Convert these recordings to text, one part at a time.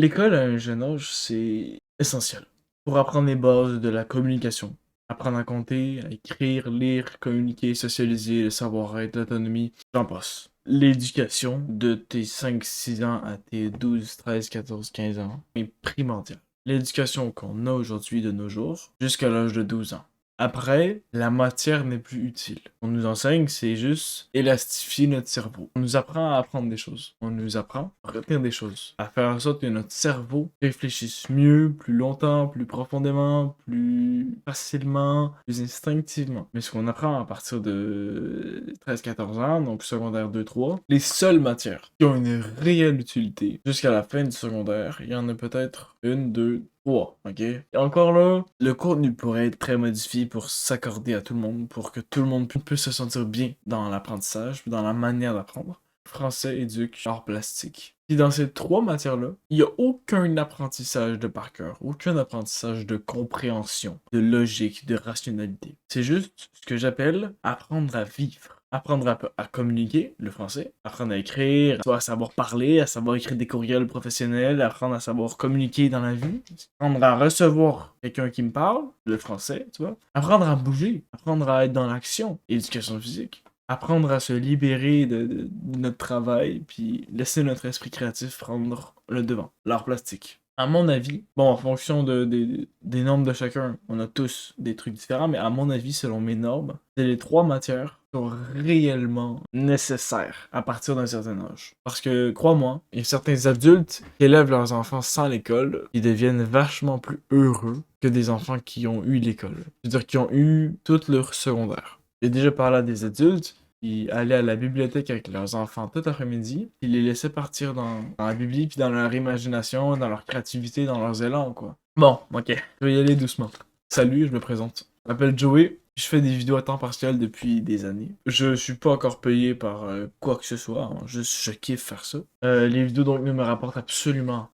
L'école à un jeune âge, c'est essentiel pour apprendre les bases de la communication. Apprendre à compter, à écrire, lire, communiquer, socialiser, le savoir-être, l'autonomie, j'en passe. L'éducation de tes 5-6 ans à tes 12, 13, 14, 15 ans est primordiale. L'éducation qu'on a aujourd'hui de nos jours jusqu'à l'âge de 12 ans. Après, la matière n'est plus utile. On nous enseigne, c'est juste élastifier notre cerveau. On nous apprend à apprendre des choses. On nous apprend à retenir des choses. À faire en sorte que notre cerveau réfléchisse mieux, plus longtemps, plus profondément, plus facilement, plus instinctivement. Mais ce qu'on apprend à partir de 13-14 ans, donc secondaire 2-3, les seules matières qui ont une réelle utilité jusqu'à la fin du secondaire, il y en a peut-être une, deux, trois, ok? Et encore là, le contenu pourrait être très modifié pour s'accorder à tout le monde, pour que tout le monde puisse se sentir bien dans l'apprentissage, dans la manière d'apprendre. Français, éduc, art plastique. Puis dans ces trois matières-là, il n'y a aucun apprentissage de par cœur, aucun apprentissage de compréhension, de logique, de rationalité. C'est juste ce que j'appelle apprendre à vivre. Apprendre à communiquer, le français, apprendre à écrire, soit à savoir parler, à savoir écrire des courriels professionnels, apprendre à savoir communiquer dans la vie, apprendre à recevoir quelqu'un qui me parle, le français, tu vois, apprendre à bouger, apprendre à être dans l'action, éducation physique, apprendre à se libérer de notre travail, puis laisser notre esprit créatif prendre le devant, l'art plastique. À mon avis, bon, en fonction des normes de chacun, on a tous des trucs différents, mais à mon avis, selon mes normes, c'est les trois matières qui sont réellement nécessaires à partir d'un certain âge. Parce que, crois-moi, il y a certains adultes qui élèvent leurs enfants sans l'école, qui deviennent vachement plus heureux que des enfants qui ont eu l'école. C'est-à-dire qui ont eu tout leur secondaire. J'ai déjà parlé à des adultes qui allaient à la bibliothèque avec leurs enfants tout l'après-midi, puis les laissaient partir dans la bibli, puis dans leur imagination, dans leur créativité, dans leurs élans, quoi. Bon, ok, je vais y aller doucement. Salut, je me présente. Je m'appelle Joey, je fais des vidéos à temps partiel depuis des années. Je suis pas encore payé par quoi que ce soit, hein, juste je kiffe faire ça. Les vidéos donc me rapportent absolument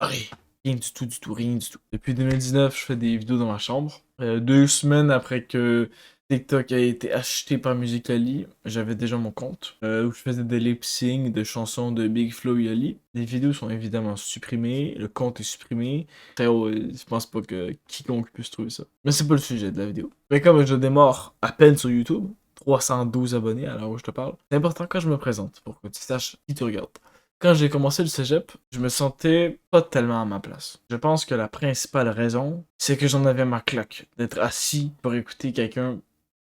rien du tout, rien du tout. Depuis 2019, je fais des vidéos dans ma chambre. 2 semaines après que TikTok a été acheté par Musical.ly, j'avais déjà mon compte, où je faisais des lip-syncs de chansons de Big Flo et Ali. Les vidéos sont évidemment supprimées, le compte est supprimé. Frérot, je pense pas que quiconque puisse trouver ça. Mais c'est pas le sujet de la vidéo. Mais comme je démarre à peine sur YouTube, 312 abonnés à l'heure où je te parle, c'est important quand je me présente pour que tu saches qui tu regardes. Quand j'ai commencé le cégep, je me sentais pas tellement à ma place. Je pense que la principale raison, c'est que j'en avais ma claque d'être assis pour écouter quelqu'un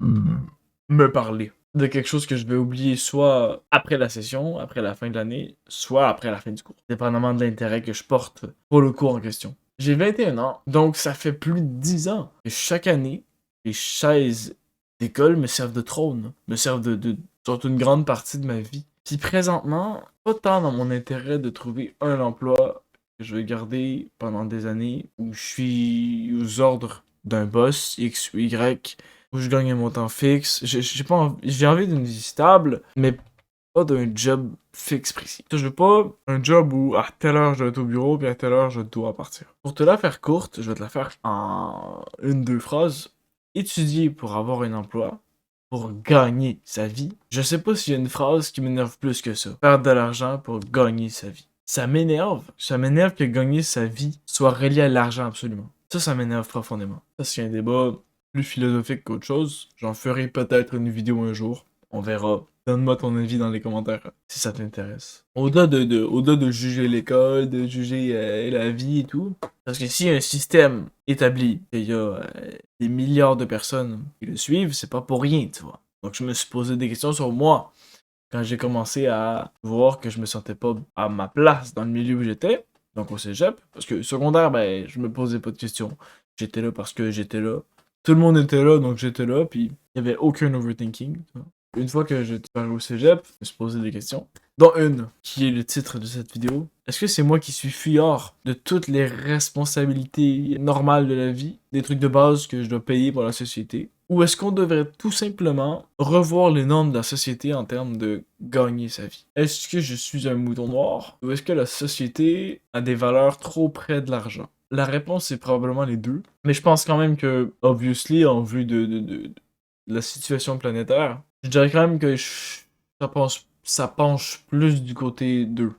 me parler de quelque chose que je vais oublier soit après la session, après la fin de l'année, soit après la fin du cours, dépendamment de l'intérêt que je porte pour le cours en question. J'ai 21 ans, donc ça fait plus de 10 ans que chaque année, les chaises d'école me servent de trône, me servent surtout une grande partie de ma vie. Puis présentement, pas tant dans mon intérêt de trouver un emploi que je vais garder pendant des années où je suis aux ordres d'un boss X ou Y, où je gagne un montant fixe. J'ai pas j'ai envie d'une vie stable, mais pas d'un job fixe précis. Je veux pas un job où à telle heure je dois être au bureau, puis à telle heure je dois partir. Pour te la faire courte, je vais te la faire en une, deux phrases. Étudier pour avoir un emploi, pour gagner sa vie. Je sais pas s'il y a une phrase qui m'énerve plus que ça. Faire de l'argent pour gagner sa vie. Ça m'énerve. Ça m'énerve que gagner sa vie soit relié à l'argent absolument. Ça m'énerve profondément. Ça, c'est un débat plus philosophique qu'autre chose. J'en ferai peut-être une vidéo un jour. On verra. Donne-moi ton avis dans les commentaires si ça t'intéresse. Au-delà de juger l'école, de juger la vie et tout. Parce que s'il y a un système établi, et il y a des milliards de personnes qui le suivent, c'est pas pour rien, tu vois. Donc je me suis posé des questions sur moi. Quand j'ai commencé à voir que je me sentais pas à ma place dans le milieu où j'étais, donc au cégep, parce que secondaire, ben, je me posais pas de questions. J'étais là parce que j'étais là. Tout le monde était là, donc j'étais là, puis il y avait aucun overthinking, tu vois. Une fois que j'étais arrivé au cégep, je me suis posé des questions. Dont une, qui est le titre de cette vidéo. Est-ce que c'est moi qui suis fuyard de toutes les responsabilités normales de la vie, des trucs de base que je dois payer pour la société? Ou est-ce qu'on devrait tout simplement revoir les normes de la société en termes de gagner sa vie? Est-ce que je suis un mouton noir? Ou est-ce que la société a des valeurs trop près de l'argent? La réponse c'est probablement les deux. Mais je pense quand même que, obviously, en vue de la situation planétaire, je dirais quand même que ça passe ça penche plus du côté d'eux.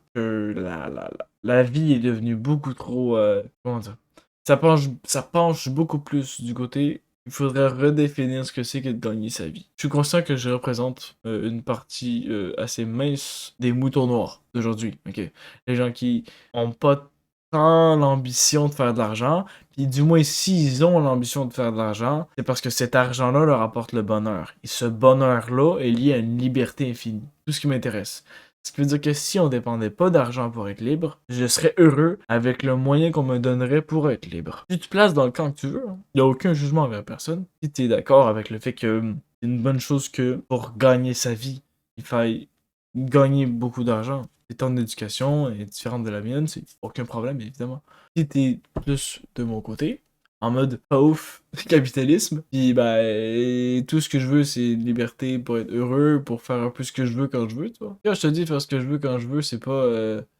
La vie est devenue beaucoup trop... comment dire? Ça penche beaucoup plus du côté... Il faudrait redéfinir ce que c'est que de gagner sa vie. Je suis conscient que je représente une partie assez mince des moutons noirs d'aujourd'hui. Ok, les gens qui ont pas tant l'ambition de faire de l'argent, puis du moins s'ils ont l'ambition de faire de l'argent, c'est parce que cet argent-là leur apporte le bonheur. Et ce bonheur-là est lié à une liberté infinie. Tout ce qui m'intéresse. Ce qui veut dire que si on dépendait pas d'argent pour être libre, je serais heureux avec le moyen qu'on me donnerait pour être libre. Tu te places dans le camp que tu veux, il n'y a aucun jugement envers personne. Si tu es d'accord avec le fait que c'est une bonne chose que pour gagner sa vie, il faille gagner beaucoup d'argent. Et ton éducation est différente de la mienne, c'est aucun problème évidemment. Si t'es plus de mon côté, en mode pas ouf, capitalisme. Puis ben, tout ce que je veux, c'est liberté pour être heureux, pour faire un peu ce que je veux quand je veux, tu vois. Quand je te dis faire ce que je veux quand je veux, c'est pas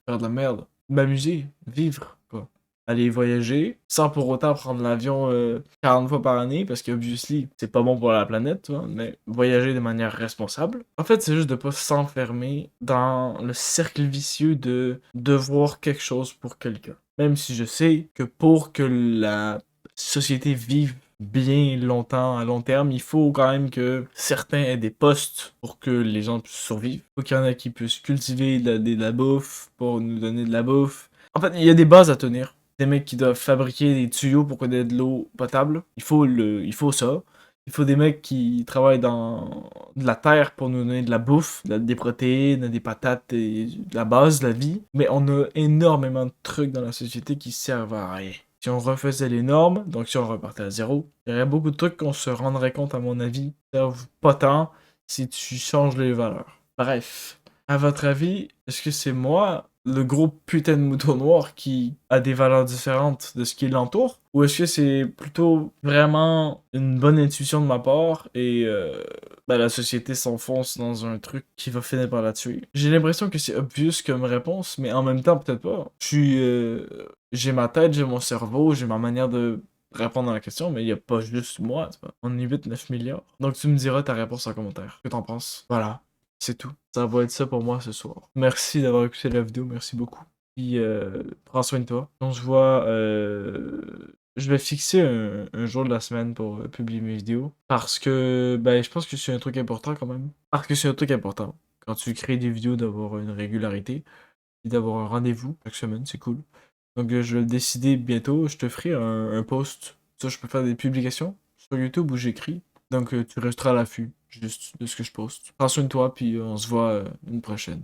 faire de la merde. M'amuser, vivre, quoi. Aller voyager, sans pour autant prendre l'avion 40 fois par année, parce que obviously, c'est pas bon pour la planète, tu vois, mais voyager de manière responsable. En fait, c'est juste de pas s'enfermer dans le cercle vicieux de devoir quelque chose pour quelqu'un. Même si je sais que pour que la société vive bien longtemps, à long terme, il faut quand même que certains aient des postes pour que les gens puissent survivre. Il faut qu'il y en ait qui puissent cultiver de la bouffe pour nous donner de la bouffe. En fait, il y a des bases à tenir. Des mecs qui doivent fabriquer des tuyaux pour qu'on ait de l'eau potable. Il faut ça. Il faut des mecs qui travaillent dans de la terre pour nous donner de la bouffe, des protéines, des patates, et de la base de la vie. Mais on a énormément de trucs dans la société qui servent à rien. Si on refaisait les normes, donc si on repartait à zéro, il y aurait beaucoup de trucs qu'on se rendrait compte, à mon avis, qui servent pas tant si tu changes les valeurs. Bref, à votre avis, est-ce que c'est moi, le gros putain de mouton noir qui a des valeurs différentes de ce qui l'entoure? Ou est-ce que c'est plutôt vraiment une bonne intuition de ma part et ben, la société s'enfonce dans un truc qui va finir par la tuer? J'ai l'impression que c'est obvious comme réponse, mais en même temps, peut-être pas. J'ai ma tête, j'ai mon cerveau, j'ai ma manière de répondre à la question, mais il n'y a pas juste moi, tu vois. On est 8-9 milliards. Donc tu me diras ta réponse en commentaire. Que t'en penses? Voilà. C'est tout. Ça va être ça pour moi ce soir. Merci d'avoir écouté la vidéo, merci beaucoup. Puis prends soin de toi. On se voit. Je vais fixer un jour de la semaine pour publier mes vidéos. Parce que ben je pense que c'est un truc important quand même. Parce que c'est un truc important. Quand tu crées des vidéos, d'avoir une régularité. Et d'avoir un rendez-vous chaque semaine, c'est cool. Donc je vais le décider bientôt. Je te ferai un post. Ça, je peux faire des publications sur YouTube où j'écris. Donc tu resteras à l'affût juste de ce que je poste. Prends soin de toi, puis on se voit une prochaine.